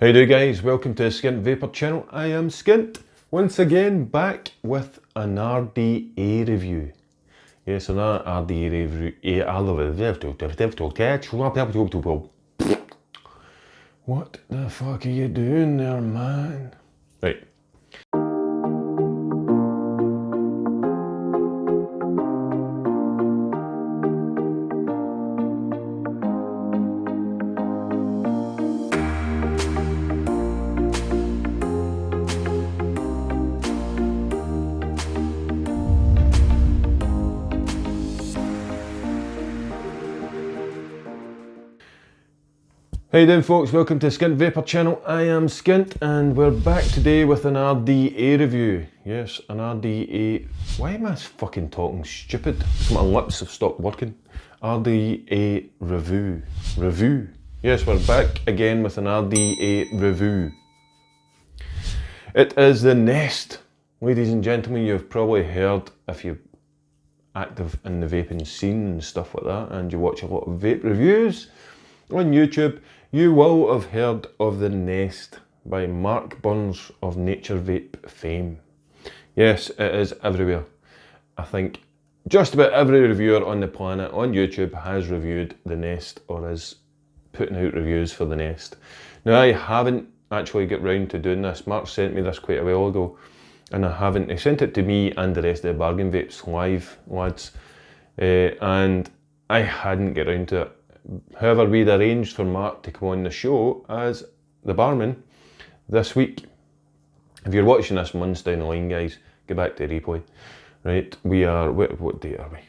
How you doing, guys? Welcome to the Skint Vapor channel. I am Skint, once again back with an RDA review. Yes, an RDA review. What the fuck are you doing there, man? Right. How you doing, folks? Welcome to the Skint Vapor channel. I am Skint and we're back today with an RDA review. Yes, an RDA... Why am I fucking talking stupid? My lips have stopped working. RDA review. Yes, we're back again with an RDA review. It is the Nest. Ladies and gentlemen, you've probably heard, if you're active in the vaping scene and stuff like that, and you watch a lot of vape reviews on YouTube, you will have heard of the Nest by Mark Burns of Naturevape fame. Yes, it is everywhere. I think just about every reviewer on the planet on YouTube has reviewed the Nest or is putting out reviews for the Nest. Now, I haven't actually got round to doing this. Mark sent me this quite a while ago and I haven't. He sent it to me and the rest of the Bargain Vapes Live lads, and I hadn't got round to it. However, we'd arranged for Mark to come on the show as the barman this week. If you're watching this months down the line, guys, go back to the replay. Right, we are, what date are we?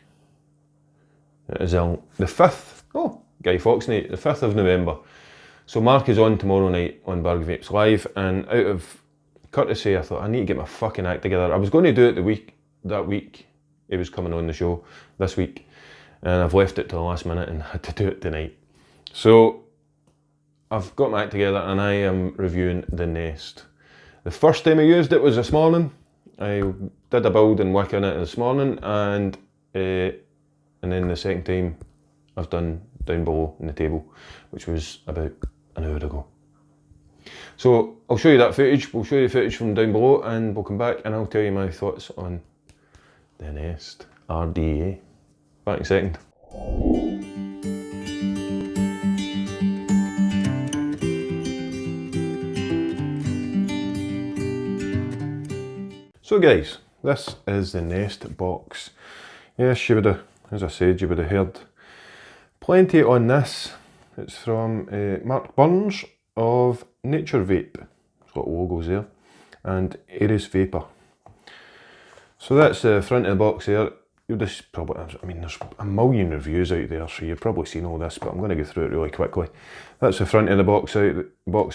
It is the 5th, oh, Guy Fawkes night, the 5th of November. So Mark is on tomorrow night on Bargain Vapes Live, and out of courtesy I thought I need to get my fucking act together. I was going to do it that week he was coming on the show, this week. And I've left it till the last minute and had to do it tonight. So I've got my act together and I am reviewing the Nest. The first time I used it was this morning. I did a build and work on it this morning, and then the second time I've done down below in the table, which was about an hour ago. So I'll show you that footage. We'll show you footage from down below and we'll come back and I'll tell you my thoughts on the Nest RDA. Back in a second. So guys, this is the Nest box. Yes, you would have, as I said, you would have heard plenty on this. It's from Mark Burns of Naturevape. It's got logos there. And Ares Vapor. So that's the front of the box there. You'll just probably, I mean, there's a million reviews out there, so you've probably seen all this, but I'm going to go through it really quickly. That's the front of the box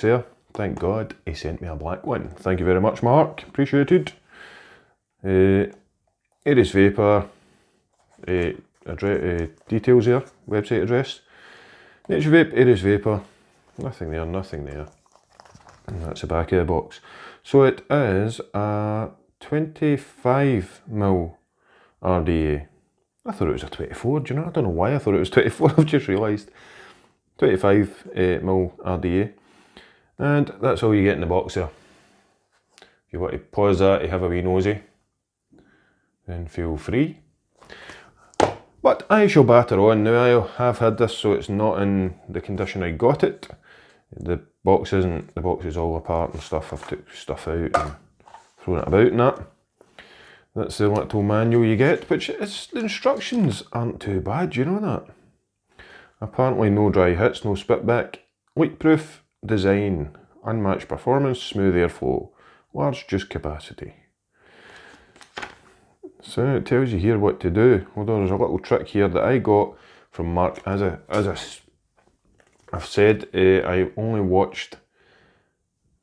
there. Thank God he sent me a black one. Thank you very much, Mark. Appreciated. Ares Vapor. Details there. Website address. Naturevape Ares Vapor. Nothing there, nothing there. And that's the back of the box. So it is a 25mm. RDA. I thought it was a 24, do you know? I don't know why I thought it was 24, I've just realised. 25mm RDA. And that's all you get in the box there. If you want to pause that to have a wee nosy, then feel free. But I shall batter on. Now I have had this so it's not in the condition I got it. The box is all apart and stuff. I've took stuff out and thrown it about and that. That's the little manual you get, which is, the instructions aren't too bad, you know that? Apparently no dry hits, no spitback, leak-proof design, unmatched performance, smooth airflow, large juice capacity. So it tells you here what to do. Although there's a little trick here that I got from Mark. As I've said, I only watched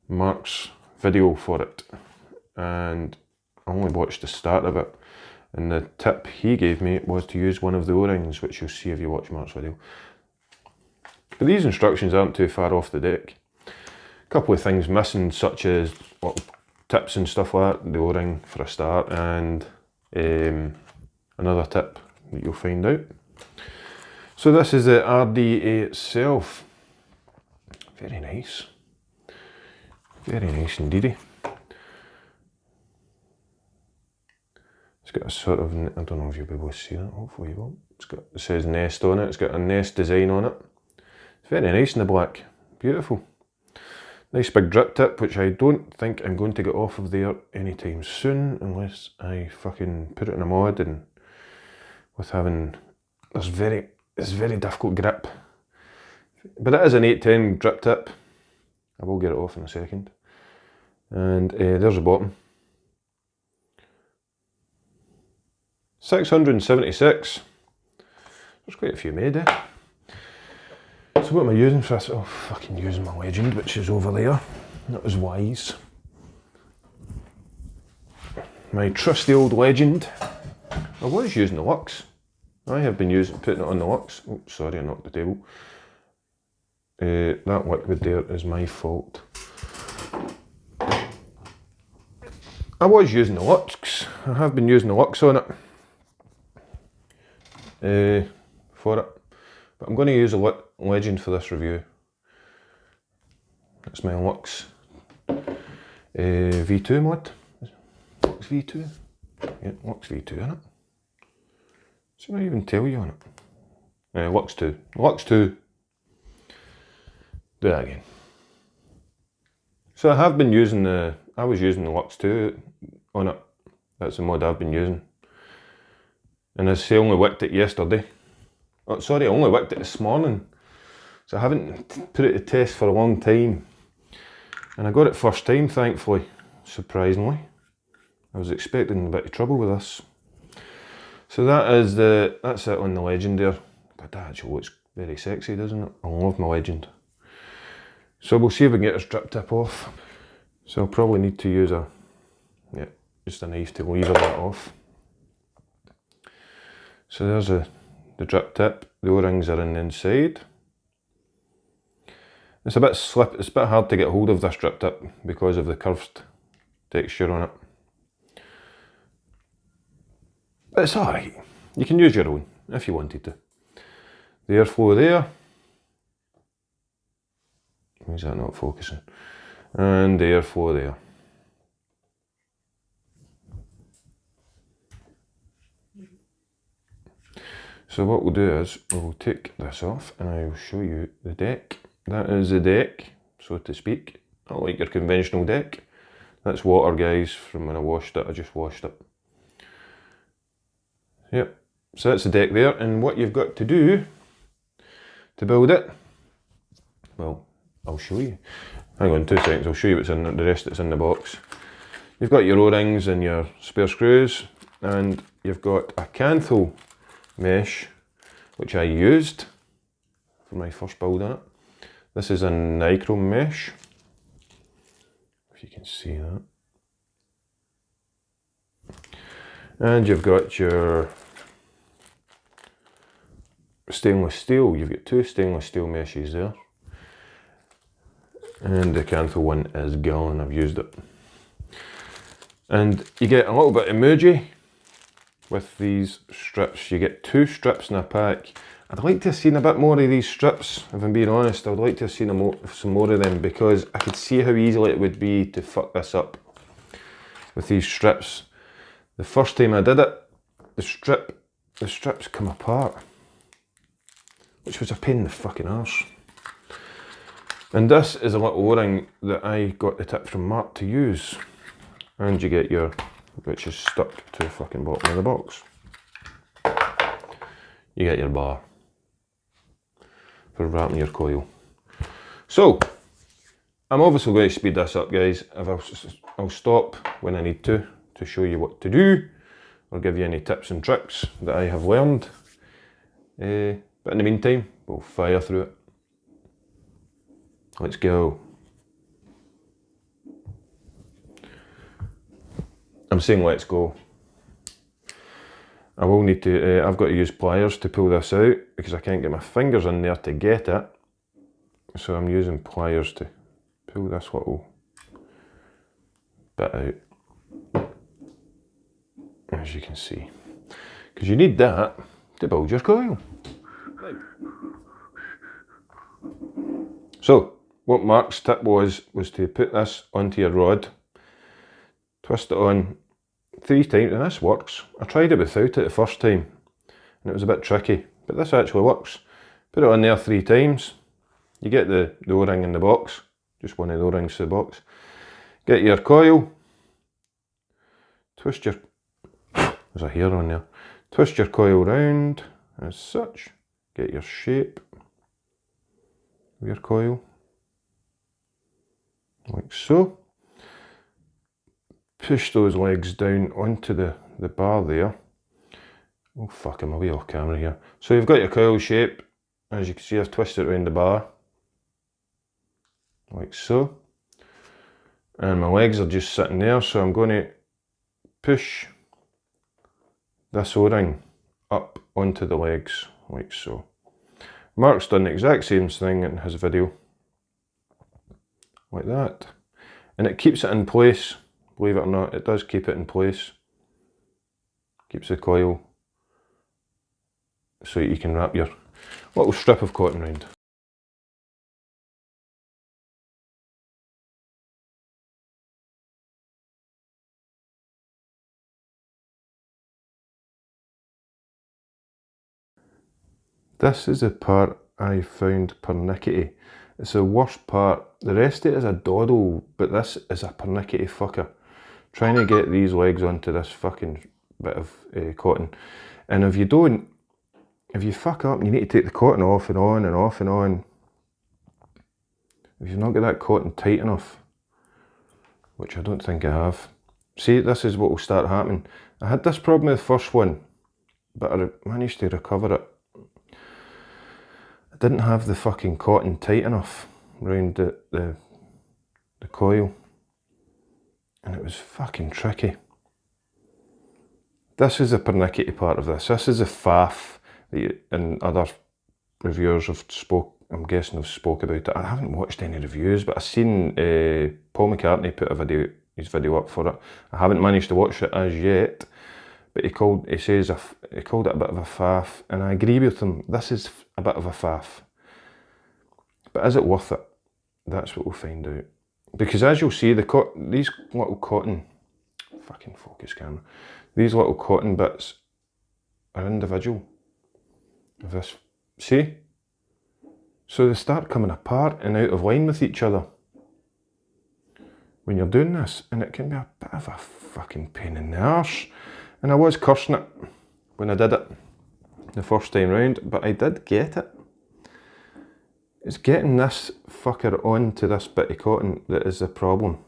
Mark's video for it, and I only watched the start of it, and the tip he gave me was to use one of the O-rings, which you'll see if you watch Mark's video. But these instructions aren't too far off the deck. A couple of things missing, such as tips and stuff like that, the O-ring for a start, and another tip that you'll find out. So this is the RDA itself. Very nice. Very nice indeedy. It's got a sort of, I don't know if you'll be able to see that, hopefully you will. It says Nest on it, it's got a Nest design on it. It's very nice in the black, beautiful. Nice big drip tip, which I don't think I'm going to get off of there anytime soon, unless I fucking put it in a mod, and with having, it's very difficult grip. But it is an 810 drip tip. I will get it off in a second. And there's the bottom. 676. There's quite a few made, eh? So what am I using for this? Oh, fucking using my Legend, which is over there. That was wise. My trusty old Legend. I was using the Lux. I have been putting it on the Lux. Oh, sorry, I knocked the table. That liquid there is my fault. I was using the Lux. I have been using the Lux on it. For it. But I'm going to use a Legend for this review. That's my Lux V2 mod. Lux V2? Yeah, Lux V2 in it. Should I even tell you on it? Lux 2. Lux 2. Do that again. So I have been using I was using the Lux 2 on it. That's the mod I've been using. And I only wicked it yesterday. Oh, sorry, I only wicked it this morning. So I haven't put it to test for a long time. And I got it first time, thankfully, surprisingly. I was expecting a bit of trouble with this. So that's it on the Legend there. But that actually looks very sexy, doesn't it? I love my Legend. So we'll see if we can get this drip tip off. So I'll probably need to use just a knife to lever that off. So there's the drip tip. The O-rings are in the inside. It's a bit it's a bit hard to get hold of this drip tip because of the curved texture on it. But it's alright. You can use your own if you wanted to. The airflow there. Why is that not focusing? And the airflow there. So what we'll do is we'll take this off and I'll show you the deck. That is the deck, so to speak. Not like your conventional deck. That's water, guys, from when I washed it. I just washed it. Yep, so that's the deck there, and what you've got to do to build it, well, I'll show you. Hang on 2 seconds, I'll show you what's in the rest that's in the box. You've got your O-rings and your spare screws, and you've got a Canthal mesh, which I used for my first build on it. This is a nichrome mesh, if you can see that. And you've got your stainless steel. You've got 2 stainless steel meshes there. And the Canthal one is gone, I've used it. And you get a little bit of emoji with these strips. You get 2 strips in a pack. I'd like to have seen a bit more of these strips, if I'm being honest. I would like to have seen some more of them, because I could see how easily it would be to fuck this up with these strips. The first time I did it, the strips come apart, which was a pain in the fucking arse. And this is a little O-ring that I got the tip from Mark to use. And you get your, which is stuck to the fucking bottom of the box. You get your bar for wrapping your coil. So, I'm obviously going to speed this up, guys. I'll stop when I need to show you what to do, or give you any tips and tricks that I have learned. But in the meantime, we'll fire through it. Let's go. I'm saying let's go. I will need to, I've got to use pliers to pull this out because I can't get my fingers in there to get it. So I'm using pliers to pull this little bit out, as you can see. Because you need that to build your coil. So, what Mark's tip was to put this onto your rod, twist it on 3 times, and this works. I tried it without it the first time, and it was a bit tricky, but this actually works. Put it on there 3 times, you get the O-ring in the box, just one of the O-rings to the box. Get your coil, twist your, there's a hair on there, twist your coil round as such, get your shape of your coil, like so. Push those legs down onto the bar there. Oh fuck, I'm away off camera here. So you've got your coil shape. As you can see, I've twisted it around the bar, like so. And my legs are just sitting there, so I'm going to push this O-ring up onto the legs, like so. Mark's done the exact same thing in his video, like that. And it keeps it in place, believe it or not, it does keep it in place. Keeps the coil so you can wrap your little strip of cotton round. This is the part I found pernickety. It's the worst part. The rest of it is a doddle, but this is a pernickety fucker. Trying to get these legs onto this fucking bit of cotton. And if you don't, if you fuck up, you need to take the cotton off and on and off and on. If you've not got that cotton tight enough, which I don't think I have. See, this is what will start happening. I had this problem with the first one, but I managed to recover it. I didn't have the fucking cotton tight enough around the coil, and it was fucking tricky. This is the pernickety part of this. This is the faff that you, and other reviewers have spoke, I'm guessing have spoke about it. I haven't watched any reviews, but I've seen Paul McCartney put his video up for it. I haven't managed to watch it as yet, but he called it a bit of a faff, and I agree with him. This is a bit of a faff, but is it worth it? That's what we'll find out. Because as you'll see, these little cotton, fucking focus camera, these little cotton bits are individual of this. See? So they start coming apart and out of line with each other when you're doing this, and it can be a bit of a fucking pain in the arse. And I was cursing it when I did it the first time round, but I did get it. It's getting this fucker onto this bit of cotton that is the problem.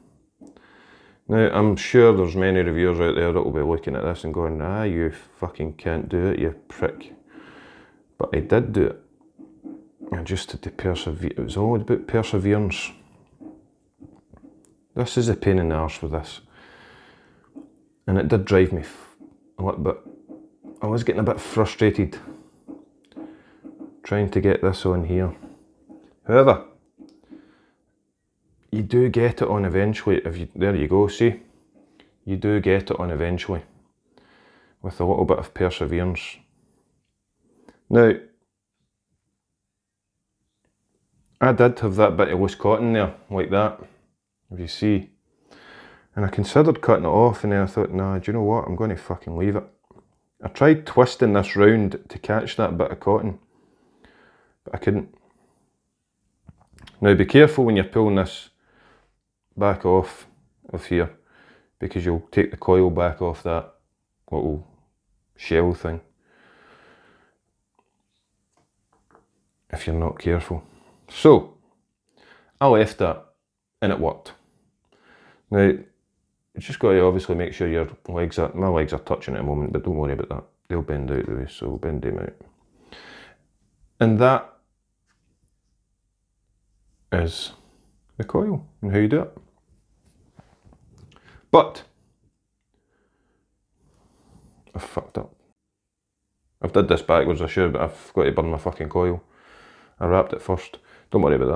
Now, I'm sure there's many reviewers out there that will be looking at this and going, ah, you fucking can't do it, you prick. But I did do it. I just had to persevere. It was all about perseverance. This is a pain in the arse with this. And it did drive me a little bit. I was getting a bit frustrated trying to get this on here. However, you do get it on eventually. There you go, see? You do get it on eventually with a little bit of perseverance. Now, I did have that bit of loose cotton there, like that, if you see. And I considered cutting it off, and then I thought, nah, do you know what? I'm going to fucking leave it. I tried twisting this round to catch that bit of cotton, but I couldn't. Now be careful when you're pulling this back off of here, because you'll take the coil back off that little shell thing if you're not careful. So I left that and it worked. Now you just got to obviously make sure your legs are, my legs are touching at the moment, but don't worry about that. They'll bend out the way, so we'll bend them out. And that is the coil and how you do it. But I've fucked up. I've did this backwards, I should, but I've got to burn my fucking coil. I wrapped it first. Don't worry about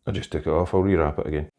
that. I just took it off, I'll re-wrap it again.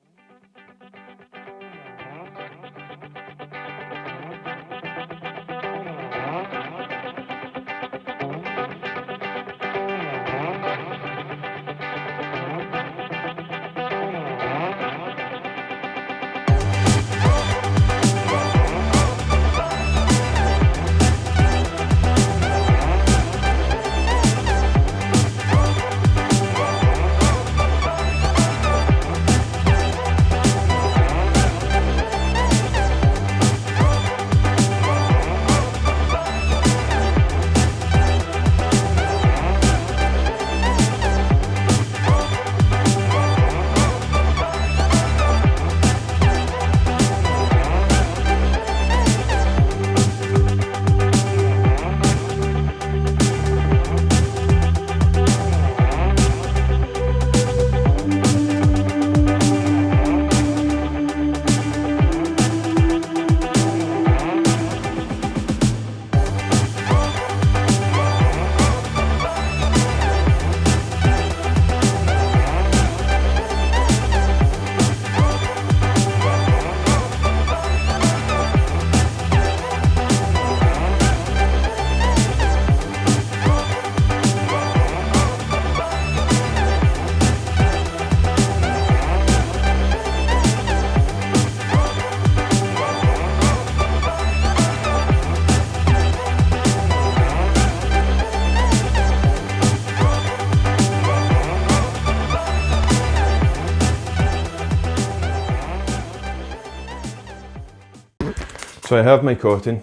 So I have my cotton.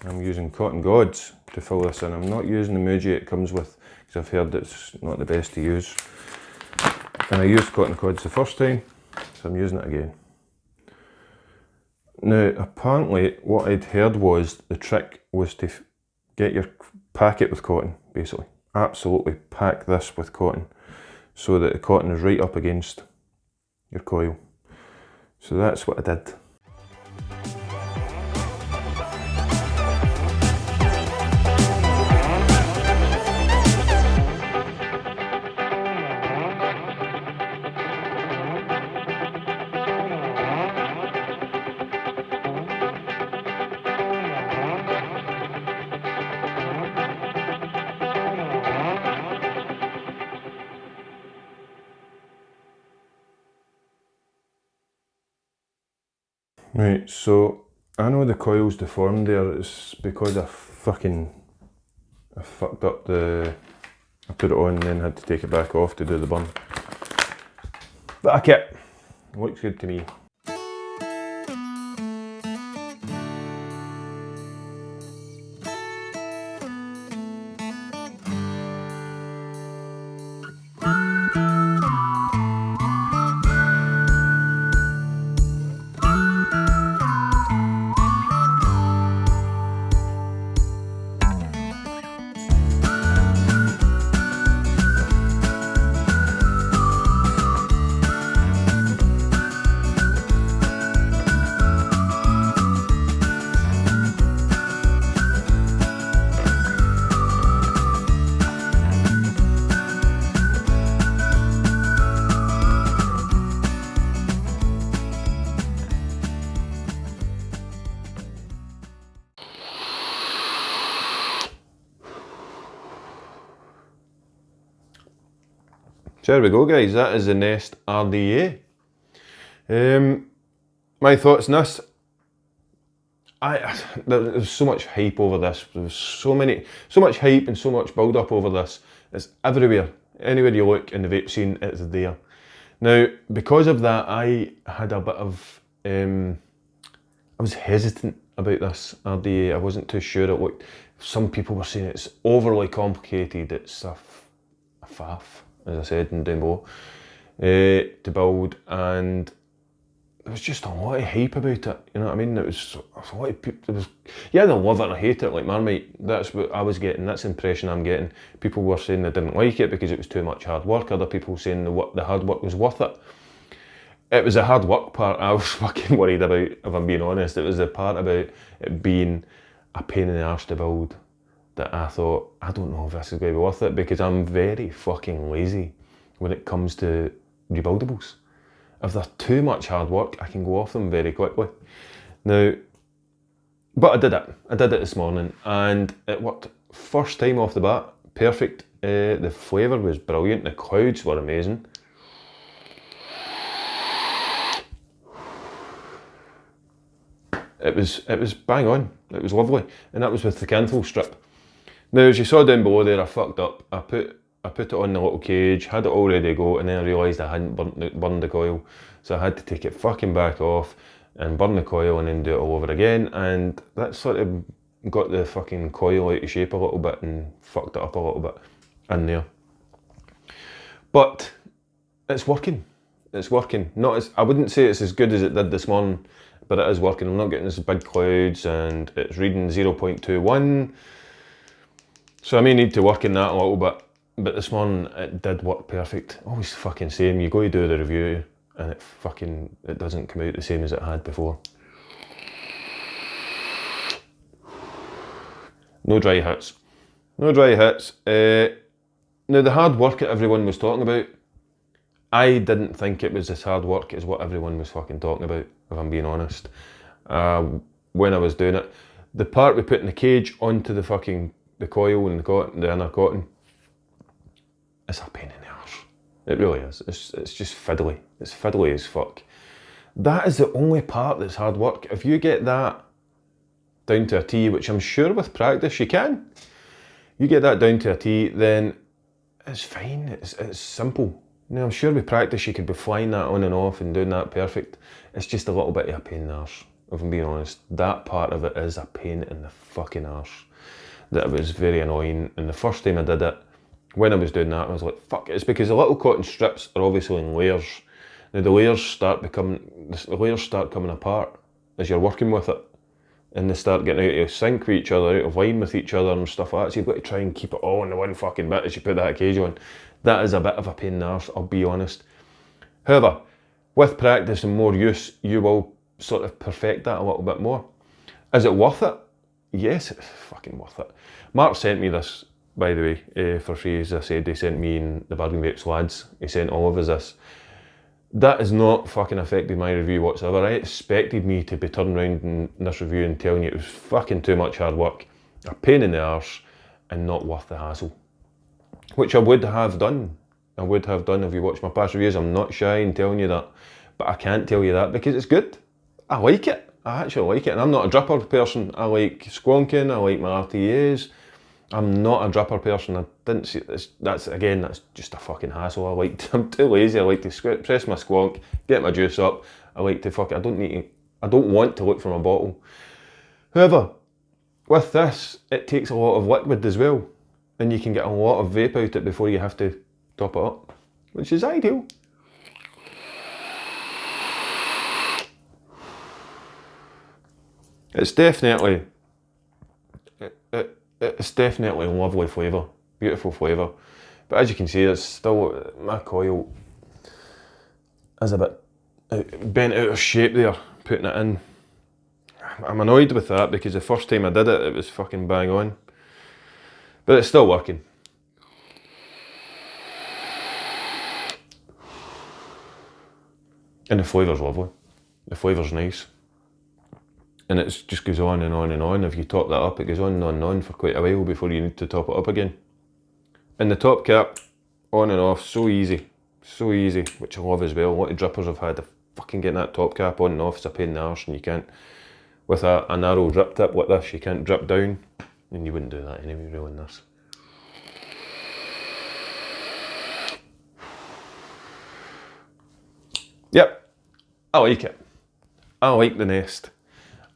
I'm using Cotton Gods to fill this in. I'm not using the Muji it comes with because I've heard it's not the best to use. And I used Cotton Gods the first time, so I'm using it again. Now, apparently what I'd heard was the trick was to pack it with cotton, basically. Absolutely pack this with cotton so that the cotton is right up against your coil. So that's what I did. Right, so I know the coil's deformed there. It's because I fucked up I put it on and then had to take it back off to do the burn. But I kept, it looks good to me. So there we go, guys, that is the Nest RDA. My thoughts on this, there's so much hype over this, there's so much hype and so much build up over this. It's everywhere, anywhere you look in the vape scene, it's there. Now, because of that, I had a bit of, I was hesitant about this RDA. I wasn't too sure. It looked, some people were saying it's overly complicated, it's a faff, as I said down below, to build, and there was just a lot of hype about it, you know what I mean? It was a lot of people, you either love it or hate it, like Marmite. That's what I was getting, that's the impression I'm getting. People were saying they didn't like it because it was too much hard work, other people saying the hard work was worth it. It was the hard work part I was fucking worried about, if I'm being honest. It was the part about it being a pain in the arse to build that I thought, I don't know if this is going to be worth it, because I'm very fucking lazy when it comes to rebuildables. If they're too much hard work, I can go off them very quickly. Now, but I did it this morning and it worked. First time off the bat, perfect. The flavour was brilliant, the clouds were amazing. It was bang on, it was lovely, and that was with the candle strip. Now, as you saw down below there, I fucked up. I put it on the little cage, had it all ready to go, and then I realised I hadn't burned the coil. So I had to take it fucking back off and burn the coil and then do it all over again. And that sort of got the fucking coil out of shape a little bit and fucked it up a little bit in there. But it's working. It's working. Not as, I wouldn't say it's as good as it did this morning, but it is working. I'm not getting this big clouds and it's reading 0.21. So I may need to work in that a little bit, but this morning it did work perfect. Always fucking same, you go to do the review and it doesn't come out the same as it had before. No dry hits. No dry hits. Now the hard work that everyone was talking about, I didn't think it was as hard work as what everyone was fucking talking about, if I'm being honest. When I was doing it, the part we put in the cage onto the coil and the inner cotton, it's a pain in the arse. It really is. It's just fiddly. It's fiddly as fuck. That is the only part that's hard work. If you get that down to a T, which I'm sure with practice you can, you get that down to a T, then it's fine. It's simple. Now, I'm sure with practice you could be flying that on and off and doing that perfect. It's just a little bit of a pain in the arse. if I'm being honest. That part of it is a pain in the fucking arse. That was very annoying. And the first time I did it, when I was doing that, I was like, fuck, it's because the little cotton strips are obviously in layers. Now the layers start coming apart as you're working with it. And they start getting out of sync with each other, out of line with each other and stuff like that. So you've got to try and keep it all in the one fucking bit as you put that cage on. That is a bit of a pain in the arse, I'll be honest. However, with practice and more use, you will sort of perfect that a little bit more. Is it worth it? Yes, it's fucking worth it. Mark sent me this, by the way, for free, as I said. He sent me and the Bargain Vapes lads, he sent all of us this. That has not fucking affected my review whatsoever. I expected me to be turning around in this review and telling you it was fucking too much hard work, a pain in the arse, and not worth the hassle. Which I would have done. I would have done if you watched my past reviews. I'm not shy in telling you that. But I can't tell you that because it's good. I like it. I actually like it. And I'm not a dripper person. I like squonking. I like my RTAs. I'm not a dripper person. I didn't see this. That's just a fucking hassle. I'm too lazy. I like to press my squonk, get my juice up. I like to I don't want to look for my bottle. However, with this, it takes a lot of liquid as well. And you can get a lot of vape out it before you have to top it up, which is ideal. It's definitely a lovely flavour, beautiful flavour. But as you can see, it's still, my coil is a bit bent out of shape there, putting it in. I'm annoyed with that because the first time I did it, it was fucking bang on. But it's still working. And the flavour's lovely. The flavour's nice. And it just goes on and on and on. If you top that up, it goes on and on for quite a while before you need to top it up again. And the top cap, on and off, so easy, which I love as well. A lot of drippers have had to fucking get that top cap on and off. It's a pain in the arse, and you can't, with a narrow drip tip like this, you can't drip down, and you wouldn't do that anyway, really, in this. Yep, I like it. I like the Nest.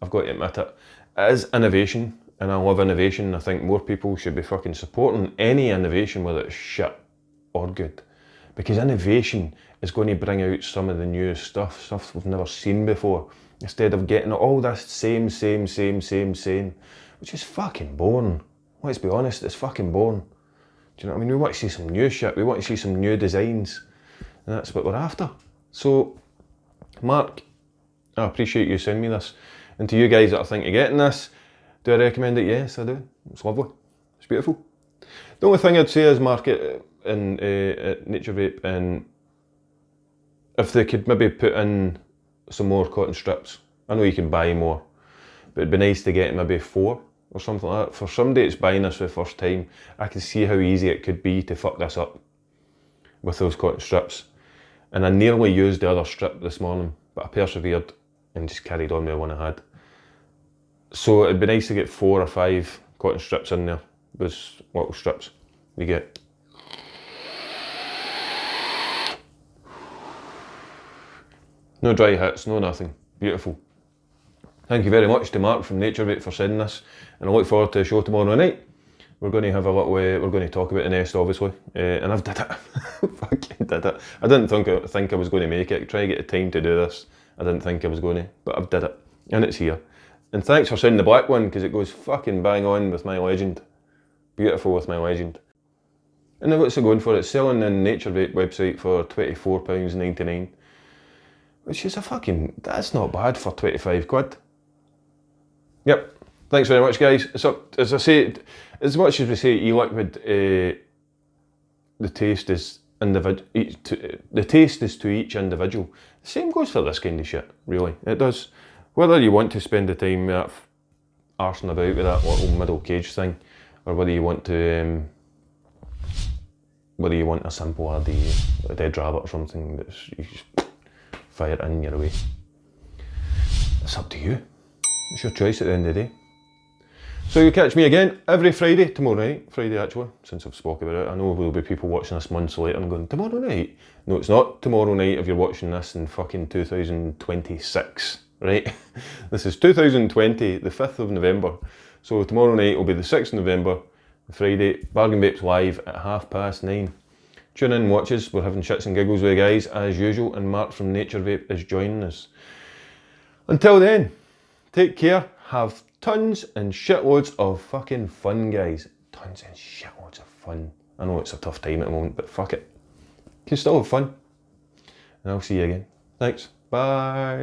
I've got to admit it. It is innovation, and I love innovation. I think more people should be fucking supporting any innovation, whether it's shit or good. Because innovation is going to bring out some of the newest stuff we've never seen before, instead of getting all this same, which is fucking boring. Let's be honest, it's fucking boring. Do you know what I mean? We want to see some new shit, we want to see some new designs, and that's what we're after. So, Mark, I appreciate you sending me this. And to you guys that are thinking of getting this, do I recommend it? Yes, I do. It's lovely. It's beautiful. The only thing I'd say is market in at Naturevape, and if they could maybe put in some more cotton strips. I know you can buy more, but it'd be nice to get maybe 4 or something like that. For somebody that's buying this for the first time, I can see how easy it could be to fuck this up with those cotton strips. And I nearly used the other strip this morning, but I persevered and just carried on with the one I had. So it'd be nice to get 4 or 5 cotton strips in there. Those little strips you get. No dry hits, no nothing. Beautiful. Thank you very much to Mark from Naturevape for sending this, and I look forward to the show tomorrow night. We're going to have a little, we're going to talk about the Nest, obviously, and I've did it. Fucking did it. I didn't think I was going to make it. Try to get the time to do this. I didn't think I was going to, but I've did it, and it's here. And thanks for sending the black one, because it goes fucking bang on with my legend. Beautiful with my legend. And what's it going for? It's selling in the Naturevape website for £24.99, which is a fucking, that's not bad for 25 quid. Yep. Thanks very much, guys. It's up, as I say, as much as we say e-liquid, the taste is to each individual. The same goes for this kind of shit, really. It does. Whether you want to spend the time arsing about with that little middle cage thing, or whether you want to, whether you want a simple RDA, a dead rabbit or something that's you just fire it in, you're away. It's up to you. It's your choice at the end of the day. So you'll catch me again every Friday, tomorrow night, Friday actually, since I've spoken about it. I know there'll be people watching this months later and going, tomorrow night? No, it's not tomorrow night if you're watching this in fucking 2026. right? This is 2020, the 5th of November. So tomorrow night will be the 6th of November, Friday. Bargain Vape's live at 9:30. Tune in, watch us. We're having shits and giggles with the guys as usual, and Mark from Naturevape is joining us. Until then, take care, have tons and shitloads of fucking fun, guys. Tons and shitloads of fun. I know it's a tough time at the moment, but fuck it. You can still have fun. And I'll see you again. Thanks. Bye.